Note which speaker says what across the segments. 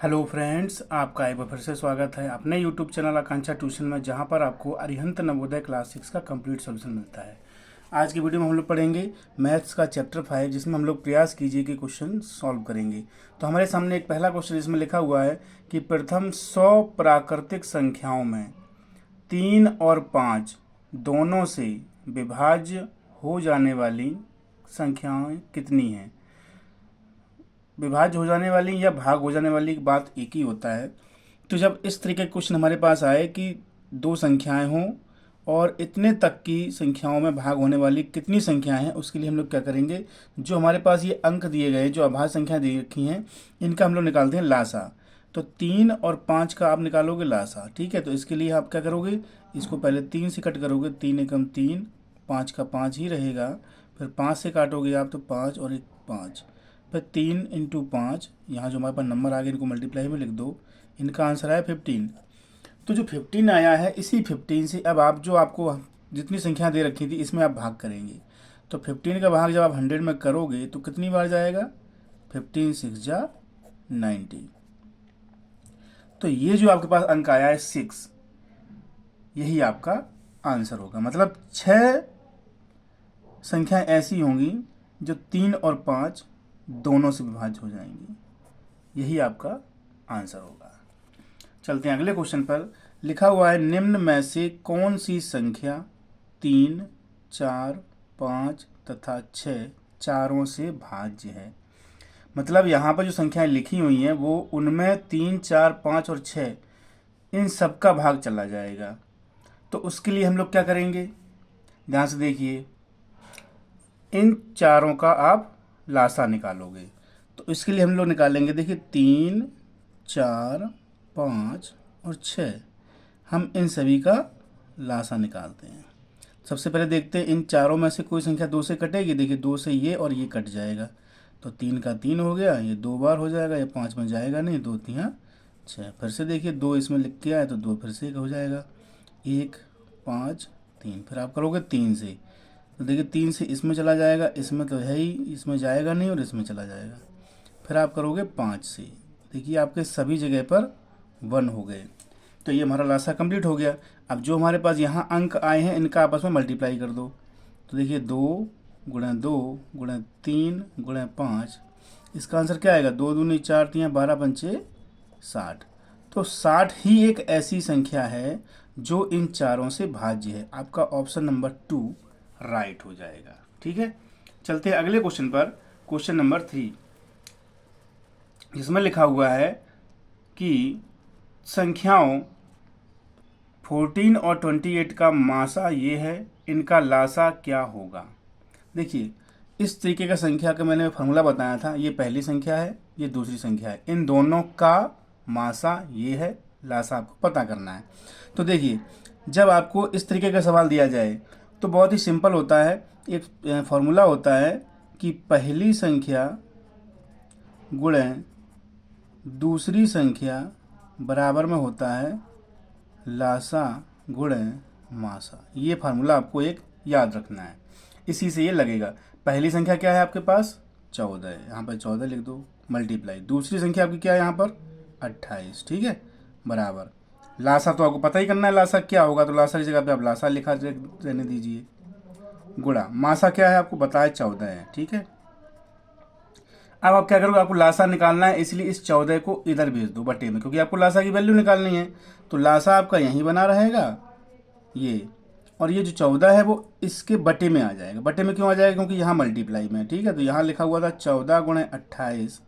Speaker 1: Hello friends, आपका एक बार फिर से स्वागत है अपने यूट्यूब चैनल आकांक्षा ट्यूशन में, जहां पर आपको अरिहंत नवोदय क्लास 6 का कंप्लीट सॉल्यूशन मिलता है। आज की वीडियो में हम लोग पढ़ेंगे मैथ्स का चैप्टर 5, जिसमें हम लोग प्रयास कीजिए कि क्वेश्चन सॉल्व करेंगे। तो हमारे सामने एक पहला क्वेश्चन इसमें लिखा हुआ है कि प्रथम 100 प्राकृतिक संख्याओं में 3 और 5 दोनों से विभाज्य हो जाने वाली संख्याएं कितनी हैं। विभाज्य हो जाने वाली या भाग हो जाने वाली की बात एक ही होता है। तो जब इस तरीके के क्वेश्चन हमारे पास आए कि दो संख्याएं हों और इतने तक की संख्याओं में भाग होने वाली कितनी संख्याएं हैं, उसके लिए हम लोग क्या करेंगे, जो हमारे पास ये अंक दिए गए, जो अभाज्य संख्या दी रखी हैं, इनका हम लोग निकालते हैं लासा। तो 3 और 5 का आप निकालोगे लासा, ठीक है। तो इसके लिए आप क्या करोगे, इसको पहले 3 से कट करोगे, 3 एकम 3, 5 का 5 ही रहेगा। फिर 5 से काटोगे आप तो 5 और 1 5, फिर 3 इंटू 5, यहाँ जो हमारे पास नंबर आ गए इनको मल्टीप्लाई में लिख दो। इनका आंसर आया 15। तो जो 15 आया है, इसी 15 से अब आप जो आपको जितनी संख्या दे रखी थी इसमें आप भाग करेंगे। तो 15 का भाग जब आप 100 में करोगे तो कितनी बार जाएगा, 15 6 जा 90। तो ये जो आपके पास अंक आया है 6, यही आपका आंसर होगा। मतलब 6 संख्याएं ऐसी होंगी जो 3 और 5 दोनों से विभाज्य हो जाएंगी। यही आपका आंसर होगा। चलते हैं अगले क्वेश्चन पर। लिखा हुआ है, निम्न में से कौन सी संख्या 3, 4, 5 तथा 6 चारों से भाज्य है। मतलब यहाँ पर जो संख्याएं लिखी हुई हैं वो उनमें 3, 4, 5 और 6 इन सब का भाग चला जाएगा। तो उसके लिए हम लोग क्या करेंगे, ध्यान से देखिए, इन चारों का आप लासा निकालोगे। तो इसके लिए हम लोग निकालेंगे, देखिए 3, 4, 5 और 6, हम इन सभी का लासा निकालते हैं। सबसे पहले देखते हैं इन चारों में से कोई संख्या 2 से कटेगी। देखिए 2 से ये और ये कट जाएगा, तो 3 का 3 हो गया, ये 2 बार हो जाएगा, ये 5 में जाएगा नहीं, 2 3 6। फिर से देखिए 2 इसमें लिख के आए तो 2 फिर से हो जाएगा, 1 5 3। फिर आप करोगे 3 से, तो देखिए 3 से इसमें चला जाएगा, इसमें तो है ही, इसमें जाएगा नहीं और इसमें चला जाएगा। फिर आप करोगे 5 से, देखिए आपके सभी जगह पर 1 हो गए। तो ये हमारा लासा कंप्लीट हो गया। अब जो हमारे पास यहाँ अंक आए हैं इनका आपस में मल्टीप्लाई कर दो। तो देखिए 2 गुणा 2 गुणा 3 गुणा 5, इसका आंसर क्या आएगा, 2 दूनी 4 3 12 पंचे 60। तो 60 ही एक ऐसी संख्या है जो इन चारों से भाज्य है। आपका ऑप्शन नंबर 2 राइट हो जाएगा। ठीक है, चलते हैं अगले क्वेश्चन पर। क्वेश्चन नंबर 3, जिसमें लिखा हुआ है कि संख्याओं 14 और 28 का मासा ये है, इनका लासा क्या होगा। देखिए इस तरीके का संख्या का मैंने फार्मूला बताया था, ये पहली संख्या है, ये दूसरी संख्या है, इन दोनों का मासा ये है, लासा आपको पता करना है। तो देखिए जब आपको इस तरीके का सवाल दिया जाए तो बहुत ही सिंपल होता है। एक फॉर्मूला होता है कि पहली संख्या गुणे दूसरी संख्या बराबर में होता है लासा गुणे मासा। ये फार्मूला आपको एक याद रखना है, इसी से ये लगेगा। पहली संख्या क्या है आपके पास, 14 है, यहाँ पर 14 लिख दो, मल्टीप्लाई। दूसरी संख्या आपकी क्या है यहाँ पर, 28, ठीक है, बराबर। लासा तो आपको पता ही करना है लासा क्या होगा, तो लासा की जगह पे आप लासा लिखा रहने दीजिए, गुणा मासा क्या है आपको बताया 14 है, ठीक है। अब आप क्या करोगे, आपको लासा निकालना है, इसलिए इस 14 को इधर भेज दो बटे में, क्योंकि आपको लासा की वैल्यू निकालनी है। तो लासा आपका यहीं बना रहेगा ये, और ये जो 14 है वो इसके बटे में आ जाएगा। बटे में क्यों आ जाएगा, क्योंकि यहाँ मल्टीप्लाई में, ठीक है। तो यहाँ लिखा हुआ था 14 गुणे 28,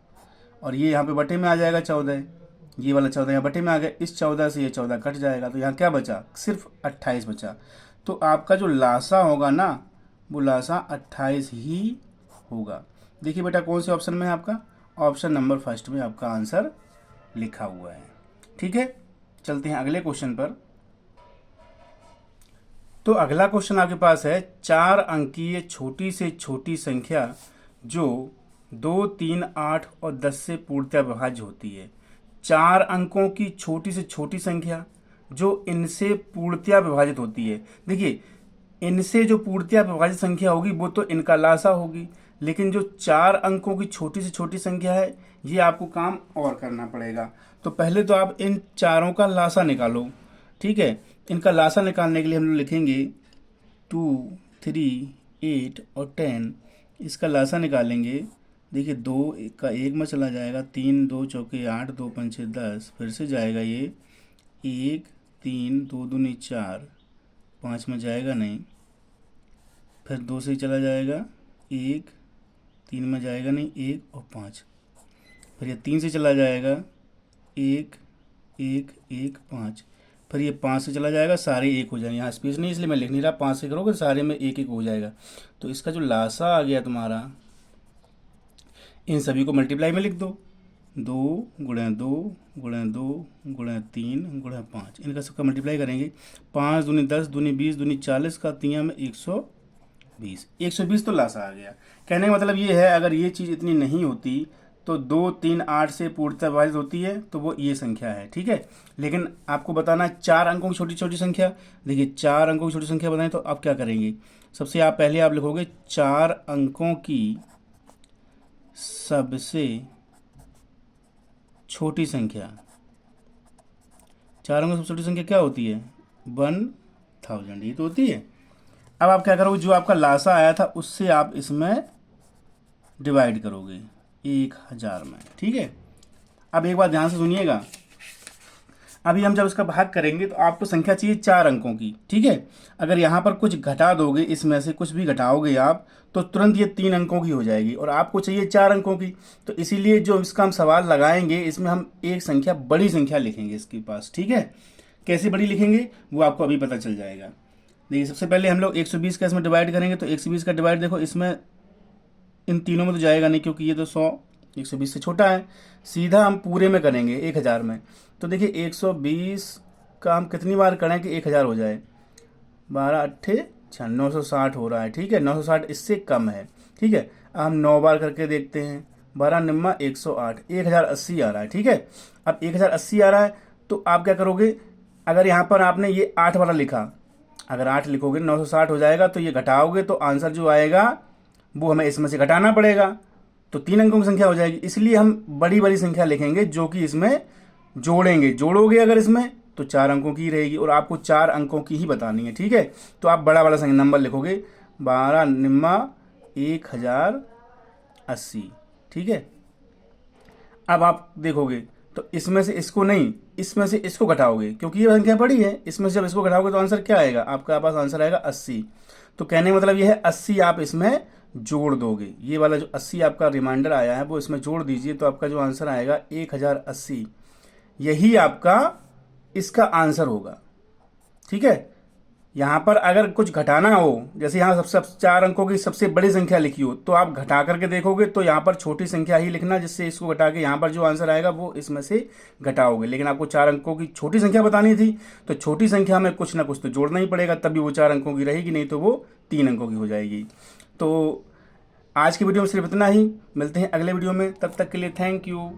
Speaker 1: और ये यहाँ पे बटे में आ जाएगा 14, ये वाला 14 यहाँ बटे में आ गया। इस 14 से ये 14 कट जाएगा, तो यहाँ क्या बचा, सिर्फ 28 बचा। तो आपका जो लासा होगा ना, वो लासा 28 ही होगा। देखिए बेटा कौन से ऑप्शन में है आपका, ऑप्शन नंबर फर्स्ट में आपका आंसर लिखा हुआ है। ठीक है, चलते हैं अगले क्वेश्चन पर। तो अगला क्वेश्चन आपके पास है, 4 अंकीय छोटी से छोटी संख्या जो 2, 3, 8 और 10 से पूर्णतः विभाज्य होती है। 4 अंकों की छोटी से छोटी संख्या जो इनसे पूर्णतः विभाजित होती है। देखिए इनसे जो पूर्णतः विभाजित संख्या होगी वो तो इनका लासा होगी, लेकिन जो 4 अंकों की छोटी से छोटी संख्या है ये आपको काम और करना पड़ेगा। तो पहले तो आप इन चारों का लासा निकालो, ठीक है। इनका लासा निकालने के लिए हम लोग लिखेंगे 2, 3, 8 और 10। इसका लासा निकालेंगे। देखिए 2 का 1 में चला जाएगा, 3 2 चौके 8, 2 पंचे 10, फिर से जाएगा ये 1 3, 2 दूनी 4, 5 में जाएगा नहीं, फिर 2 से ही चला जाएगा 1, 3 में जाएगा नहीं 1 और 5, फिर ये 3 से चला जाएगा 1 1 1 5, फिर ये 5 से चला जाएगा, सारे 1 हो जाएंगे। यहाँ स्पेस नहीं इसलिए मैं लिख नहीं रहा, 5 से करोगे सारे में 1 1 हो जाएगा। तो इसका जो लासा आ गया तुम्हारा, इन सभी को मल्टीप्लाई में लिख दो, 2 गुणा 2 गुणा 2 गुणा 3 गुणा 5, इनका सबका मल्टीप्लाई करेंगे। 5 दूनी 10 दूनी 20 दूनी 40 का 3 में 120, 120 तो लासा आ गया। कहने का मतलब ये है, अगर ये चीज़ इतनी नहीं होती तो 2 3 8 से पूर्णतः विभाजित होती है, तो वो ये संख्या है, ठीक है। लेकिन आपको बताना है 4 अंकों की छोटी छोटी संख्या। देखिए 4 अंकों की छोटी संख्या बताएं तो आप क्या करेंगे, सबसे आप पहले आप लिखोगे 4 अंकों की सबसे छोटी संख्या। 4 अंकों की सबसे छोटी संख्या क्या होती है, 1000, ये तो होती है। अब आप क्या करोगे, जो आपका लासा आया था उससे आप इसमें डिवाइड करोगे 1000 में, ठीक है। अब एक बात ध्यान से सुनिएगा, अभी हम जब इसका भाग करेंगे तो आपको संख्या चाहिए 4 अंकों की, ठीक है। अगर यहाँ पर कुछ घटा दोगे, इसमें से कुछ भी घटाओगे आप, तो तुरंत ये 3 अंकों की हो जाएगी और आपको चाहिए 4 अंकों की। तो इसीलिए जो इसका हम सवाल लगाएंगे, इसमें हम एक संख्या, बड़ी संख्या लिखेंगे इसके पास, ठीक है। कैसे बड़ी लिखेंगे वो आपको अभी पता चल जाएगा। देखिए सबसे पहले हम लोग 120 का इसमें डिवाइड करेंगे, तो 120 का डिवाइड देखो, इसमें इन तीनों में तो जाएगा नहीं क्योंकि ये तो 120 से छोटा है। सीधा हम पूरे में करेंगे 1000 में। तो देखिए 120 का हम कितनी बार करें कि 1000 हो जाए, 12 8 6, 960 हो रहा है, ठीक है। 960 इससे कम है, ठीक है। अब हम 9 बार करके देखते हैं, 12 निम्मा 108, 1080 आ रहा है, ठीक है। अब 1080 आ रहा है तो आप क्या करोगे, अगर यहाँ पर आपने ये 8 वाला लिखा, अगर 8 लिखोगे 960 हो जाएगा, तो ये घटाओगे तो आंसर जो आएगा वो हमें इसमें से घटाना पड़ेगा, तो 3 अंकों की संख्या हो जाएगी। इसलिए हम बड़ी बड़ी संख्या लिखेंगे जो कि इसमें जोड़ेंगे। जोड़ोगे अगर इसमें तो 4 अंकों की रहेगी और आपको 4 अंकों की ही बतानी है, ठीक है। तो आप बड़ा बड़ा संख्या नंबर लिखोगे, 12 निम्मा 1080, ठीक है। अब आप देखोगे तो इसमें से इसको नहीं, इसमें से इसको घटाओगे क्योंकि ये संख्या बड़ी है, इसमें से जब इसको घटाओगे तो आंसर क्या आएगा, आपका पास आंसर आएगा 80। तो कहने का मतलब ये है 80 आप इसमें जोड़ दोगे, ये वाला जो 80 आपका रिमाइंडर आया है वो इसमें जोड़ दीजिए, तो आपका जो आंसर आएगा 1080, यही आपका इसका आंसर होगा, ठीक है। यहाँ पर अगर कुछ घटाना हो, जैसे यहाँ सबसे 4 अंकों की सबसे बड़ी संख्या लिखी हो, तो आप घटा करके देखोगे तो यहाँ पर छोटी संख्या ही लिखना, जिससे इसको घटा के यहाँ पर जो आंसर आएगा वो इसमें से घटाओगे। लेकिन आपको 4 अंकों की छोटी संख्या बतानी थी, तो छोटी संख्या में कुछ ना कुछ तो जोड़ना ही पड़ेगा, तभी वो 4 अंकों की रहेगी, नहीं तो वो 3 अंकों की हो जाएगी। तो आज की वीडियो में सिर्फ इतना ही, मिलते हैं अगले वीडियो में, तब तक के लिए थैंक यू।